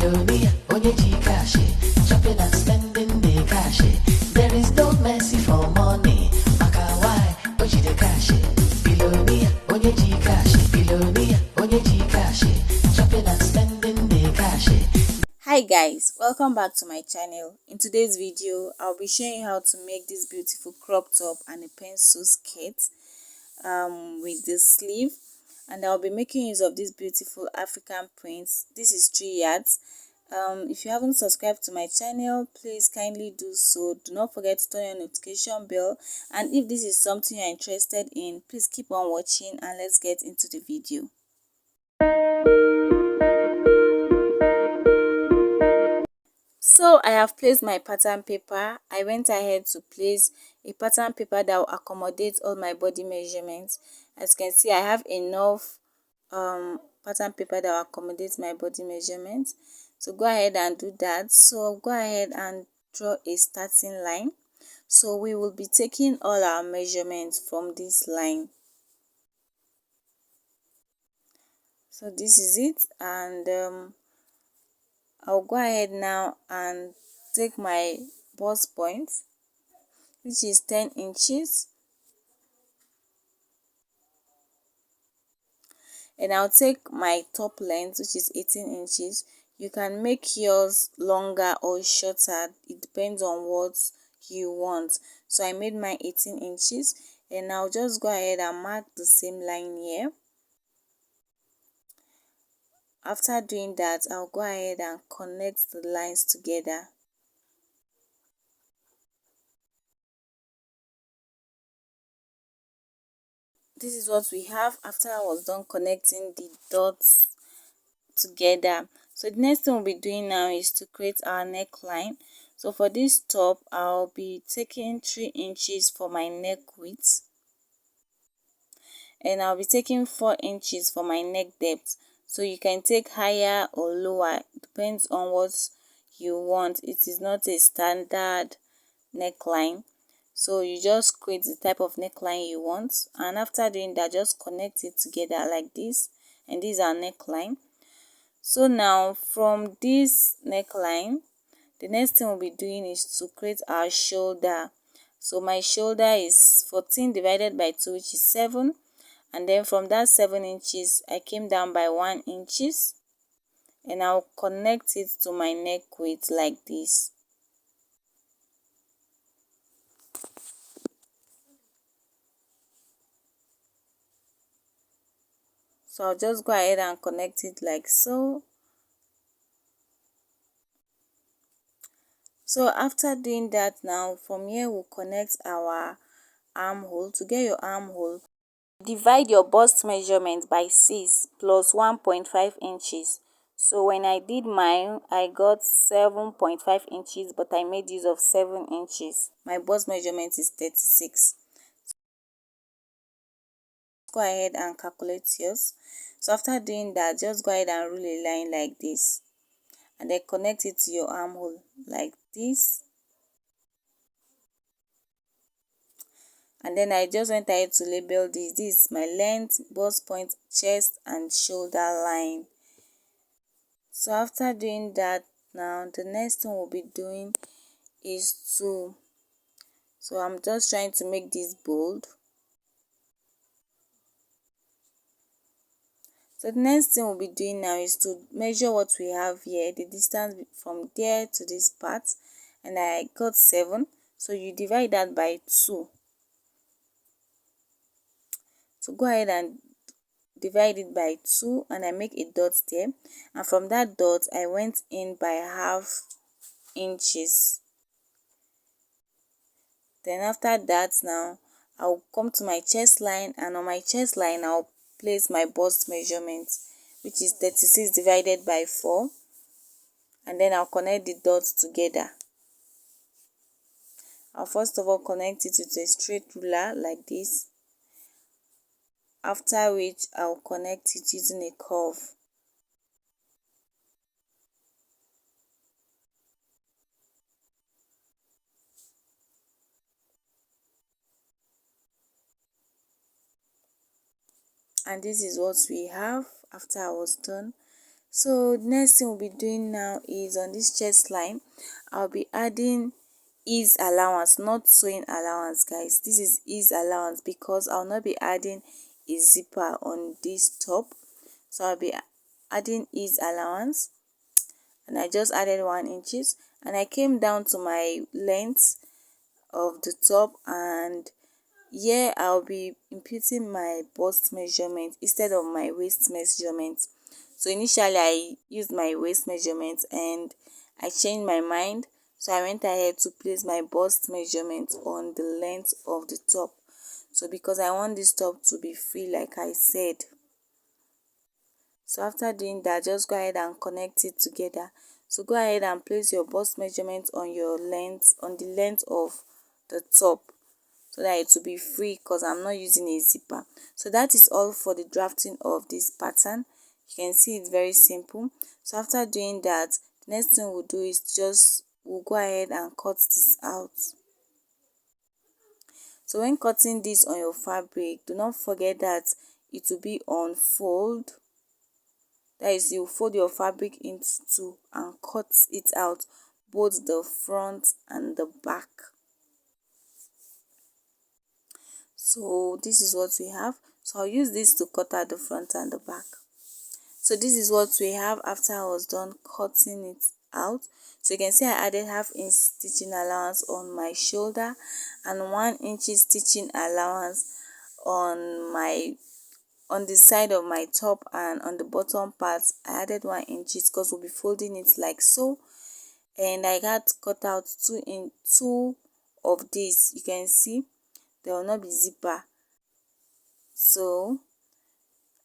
Billionaire, onye cash, shopping and spending the cash. There is no mercy for money. Maka why, oji the cash. Billionaire, onye cash. Billionaire, onye cash, shopping and spending the cash. Hi guys, welcome back to my channel. In today's video, I'll be showing you how to make this beautiful crop top and a pencil skirt with the sleeve, and I'll be making use of this beautiful African prints. This is 3 yards. If you haven't subscribed to my channel, please kindly do so. Do not forget to turn on notification bell, and if this is something you're interested in, please keep on watching and let's get into the video. So I have placed my pattern paper. I went ahead to place a pattern paper that will accommodate all my body measurements. As you can see, I have enough pattern paper that will accommodate my body measurements. So go ahead and do that. So go ahead and draw a starting line. So we will be taking all our measurements from this line. So this is it, and I'll go ahead now and take my bust point, which is 10 inches, and I'll take my top length, which is 18 inches. You can make yours longer or shorter, it depends on what you want. So I made my 18 inches, and I'll just go ahead and mark the same line here. After doing that, I'll go ahead and connect the lines together. This is what we have after I was done connecting the dots together. So the next thing we'll be doing now is to create our neckline. So for this top, I'll be taking 3 inches for my neck width, and I'll be taking 4 inches for my neck depth. So you can take higher or lower, depends on what you want. It is not a standard neckline, so you just create the type of neckline you want, and after doing that, just connect it together like this, and this is our neckline. So now from this neckline, the next thing we'll be doing is to create our shoulder. So my shoulder is 14 divided by 2, which is 7, and then from that 7 inches I came down by 1 inches, and I'll connect it to my neck width like this. So I'll just go ahead and connect it like so. So after doing that, now from here we'll connect our armhole. To get your armhole, divide your bust measurement by 6 plus 1.5 inches. So when I did mine, I got 7.5 inches, but I made use of 7 inches. My bust measurement is 36. Go ahead and calculate yours. So after doing that, just go ahead and rule a line like this, and then connect it to your armhole like this. And then I just went ahead to label this. This is my length, bust point, chest and shoulder line. So after doing that, now the next thing we'll be doing is so I'm just trying to make this bold. So the next thing we'll be doing now is to measure what we have here, the distance from there to this part, and I got 7. So you divide that by 2. So go ahead and divide it by 2, and I make a dot there, and from that dot I went in by half inches. Then after that, now I'll come to my chest line, and on my chest line I'll place my bust measurement, which is 36 divided by 4, and then I'll connect the dots together. I'll first of all connect it with a straight ruler like this, after which I'll connect it using a curve. And this is what we have after I was done. So next thing we'll be doing now is on this chest line, I'll be adding ease allowance, not sewing allowance, guys. This is ease allowance because I'll not be adding a zipper on this top. So I'll be adding ease allowance, and I just added 1 inches, and I came down to my length of the top, and here I'll be imputing my bust measurement instead of my waist measurement. So initially I used my waist measurement and I changed my mind, so I went ahead to place my bust measurement on the length of the top. So because I want this top to be free, like I said. So after doing that, just go ahead and connect it together. So go ahead and place your bust measurement on your length, on the length of the top, so that it will be free, because I'm not using a zipper. So that is all for the drafting of this pattern. You can see it's very simple. So after doing that, the next thing we'll do is we'll go ahead and cut this out. So when cutting this on your fabric, do not forget that it will be on fold. That is, you fold your fabric into 2 and cut it out, both the front and the back. So this is what we have. So I'll use this to cut out the front and the back. So this is what we have after I was done cutting it out. So you can see I added 1/2 inch stitching allowance on my shoulder and 1 inch stitching allowance on the side of my top, and on the bottom part I added 1 inch because we'll be folding it like so. And I got cut out 2 of this. You can see there will not be zipper, so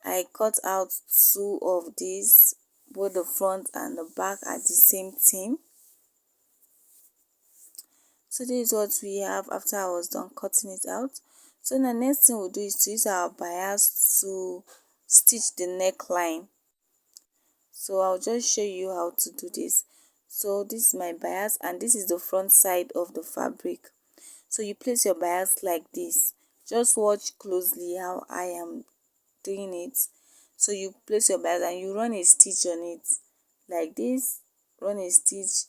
I cut out 2 of these, both the front and the back at the same time. So this is what we have after I was done cutting it out. So the next thing we'll do is to use our bias to stitch the neckline. So I'll just show you how to do this. So this is my bias, and this is the front side of the fabric. So you place your bias like this. Just watch closely how I am doing it. So you place your bias and you run a stitch on it like this, run a stitch,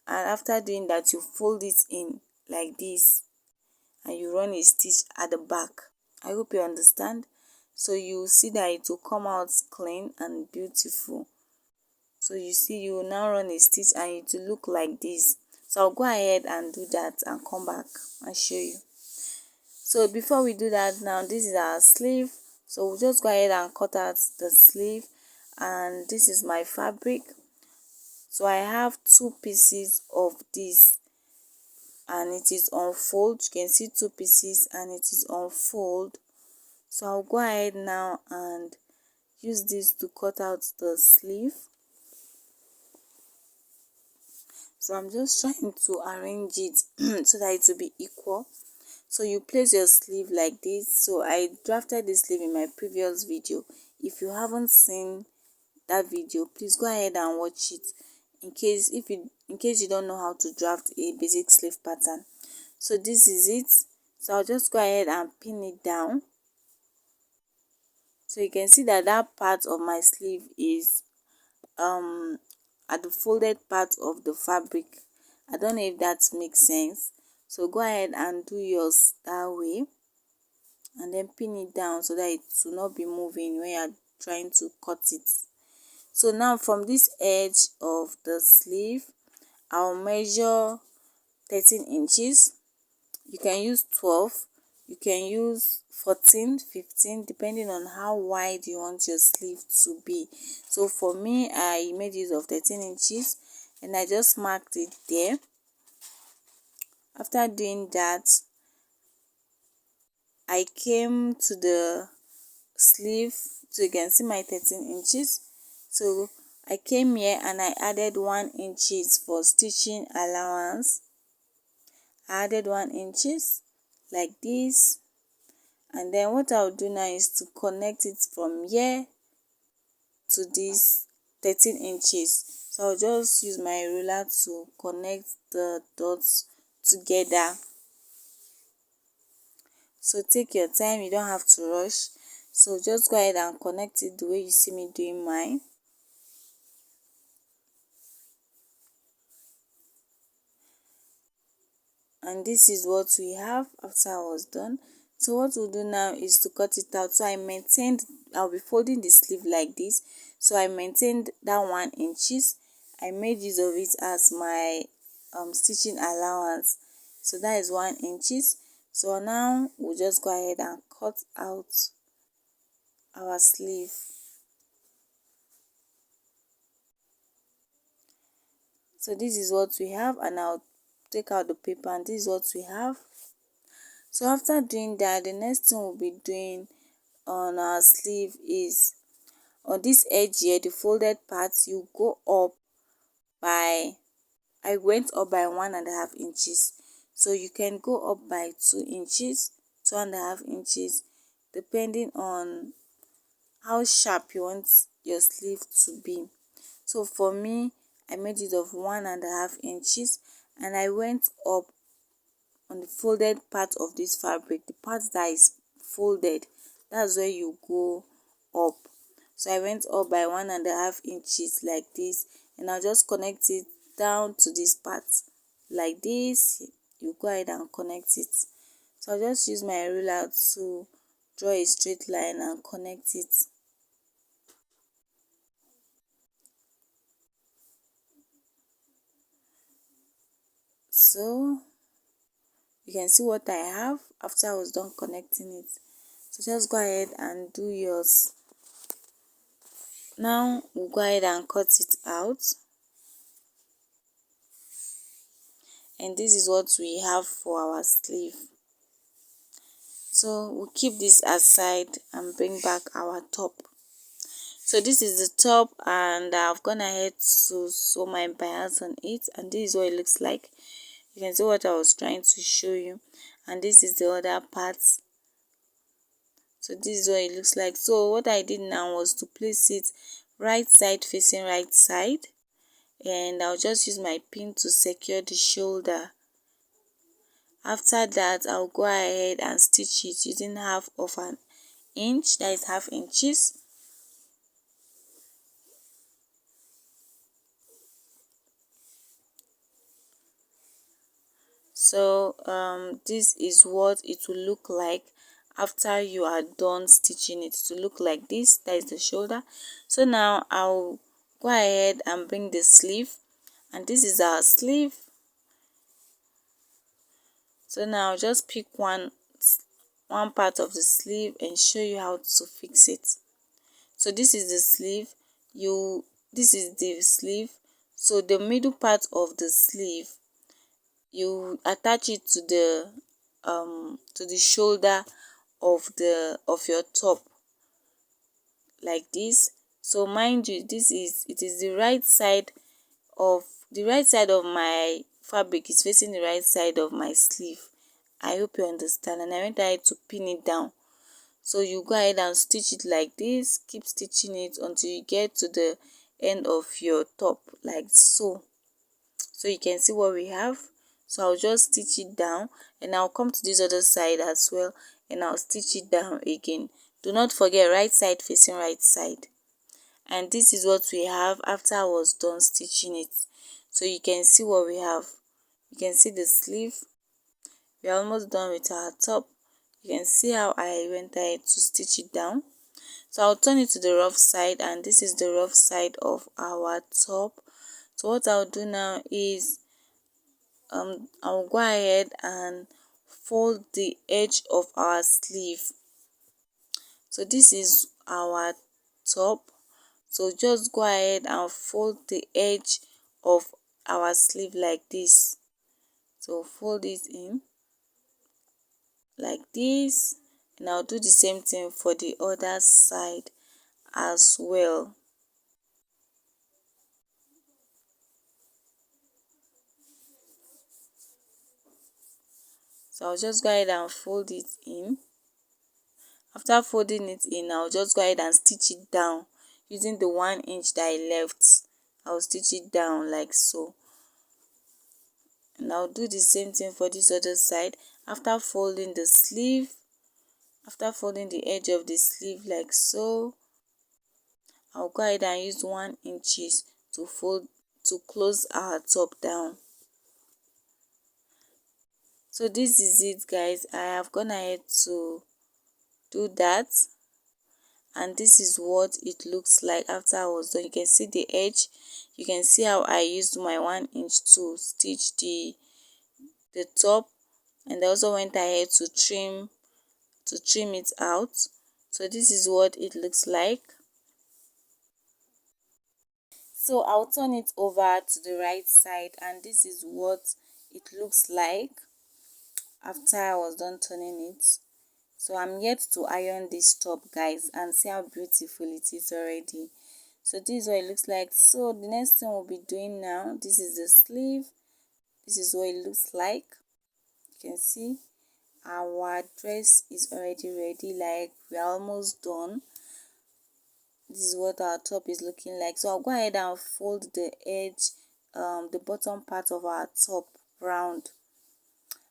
and after doing that you fold it in like this and you run a stitch at the back. I hope you understand. So you see that it will come out clean and beautiful. So you see, you will now run a stitch and it will look like this. So I'll go ahead and do that and come back and show you. So before we do that, now this is our sleeve. So we'll just go ahead and cut out the sleeve, and this is my fabric. So I have 2 pieces of this and it is on fold. You can see 2 pieces and it is on fold. So I'll go ahead now and use this to cut out the sleeve. So I'm just trying to arrange it so that it will be equal. So you place your sleeve like this. So I drafted this sleeve in my previous video. If you haven't seen that video, please go ahead and watch it in case you don't know how to draft a basic sleeve pattern. So this is it. So I'll just go ahead and pin it down. So you can see that that part of my sleeve is at the folded part of the fabric. I don't know if that makes sense. So go ahead and do yours that way, and then pin it down so that it will not be moving when you are trying to cut it. So now from this edge of the sleeve, I'll measure 13 inches. You can use 12, you can use 14, 15, depending on how wide you want your sleeve to be. So for me, I made use of 13 inches and I just marked it there. After doing that, I came to the sleeve, so you can see my 13 inches. So I came here and I added 1 inch for stitching allowance. I added 1 inch like this, and then what I'll do now is to connect it from here to this 13 inches. So I'll just use my ruler to connect the dots together. So take your time, you don't have to rush. So just go ahead and connect it the way you see me doing mine. And this is what we have after I was done. So what we'll do now is to cut it out. So I'll be folding the sleeve like this. So I maintained that 1 inches. I made use of it as my stitching allowance. So that is 1 inches. So now we'll just go ahead and cut out our sleeve. So this is what we have, and I'll take out the paper, and this is what we have. So after doing that, the next thing we'll be doing on our sleeve is on this edge here, the folded part, you go up by, I went up by 1.5 inches. So you can go up by 2 inches, 2.5 inches, depending on how sharp you want your sleeve to be. So for me, I made it of 1.5 inches, and I went up on the folded part of this fabric, the part that is folded, that's where you go up. So I went up by 1.5 inches like this, and I'll just connect it down to this part like this. You go ahead and connect it. So I'll just use my ruler to draw a straight line and connect it. So you can see what I have after I was done connecting it. So just go ahead and do yours. Now we'll go ahead and cut it out. And this is what we have for our sleeve. So we'll keep this aside and bring back our top. So this is the top, and I've gone ahead to sew my bias on it, and this is what it looks like. You can see what I was trying to show you, and this is the other part. So this is what it looks like. So what I did now was to place it right side facing right side, and I'll just use my pin to secure the shoulder. After that, I'll go ahead and stitch it using 1/2 inch, that is 1/2 inches. So this is what it will look like after you are done stitching it. To look like this, that is the shoulder. So now I'll go ahead and bring the sleeve, and this is our sleeve. So now I'll just pick one part of the sleeve and show you how to fix it. So this is the sleeve. This is the sleeve. So the middle part of the sleeve, you attach it to the shoulder of your top like this. So mind you, it is the right side of my fabric is facing the right side of my sleeve. I hope you understand. And I went ahead to pin it down. So you go ahead and stitch it like this. Keep stitching it until you get to the end of your top like so. So you can see what we have. So I'll just stitch it down, and I'll come to this other side as well, and I'll stitch it down again. Do not forget right side facing right side. And this is what we have after I was done stitching it. So you can see what we have. You can see the sleeve. We're almost done with our top. You can see how I went ahead to stitch it down. So I'll turn it to the rough side, and this is the rough side of our top. So what I'll do now is I'll go ahead and fold the edge of our sleeve. So this is our top. So just go ahead and fold the edge of our sleeve like this. So fold it in like this, and I'll do the same thing for the other side as well. So I'll just go ahead and fold it in. After folding it in, I'll just go ahead and stitch it down using the 1 inch that I left. I'll stitch it down like so, and I'll do the same thing for this other side. After folding the sleeve, After folding the edge of the sleeve like so, I'll go ahead and use 1 inches to close our top down. So this is it guys, I have gone ahead to do that, and this is what it looks like after I was done. You can see the edge, you can see how I used my 1 inch to stitch the top, and I also went ahead to trim it out. So this is what it looks like. So I'll turn it over to the right side, and this is what it looks like after I was done turning it. So I'm yet to iron this top guys, and see how beautiful it is already. So this is what it looks like. So the next thing we'll be doing now, this is the sleeve. This is what it looks like. You can see our dress is already ready, like we're almost done. This is what our top is looking like. So I'll go ahead and fold the edge, the bottom part of our top round,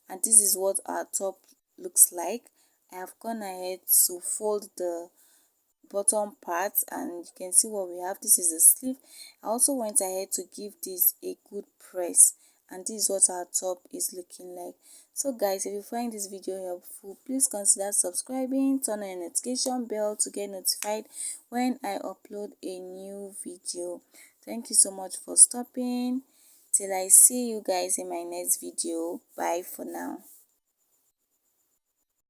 and this is what our top looks like. I have gone ahead to fold the bottom part, and you can see what we have. This is the sleeve. I also went ahead to give this a good press, and this is what our top is looking like. So guys, if you find this video helpful, please consider subscribing, turn on the notification bell to get notified when I upload a new video. Thank you so much for stopping. Till I see you guys in my next video. Bye for now.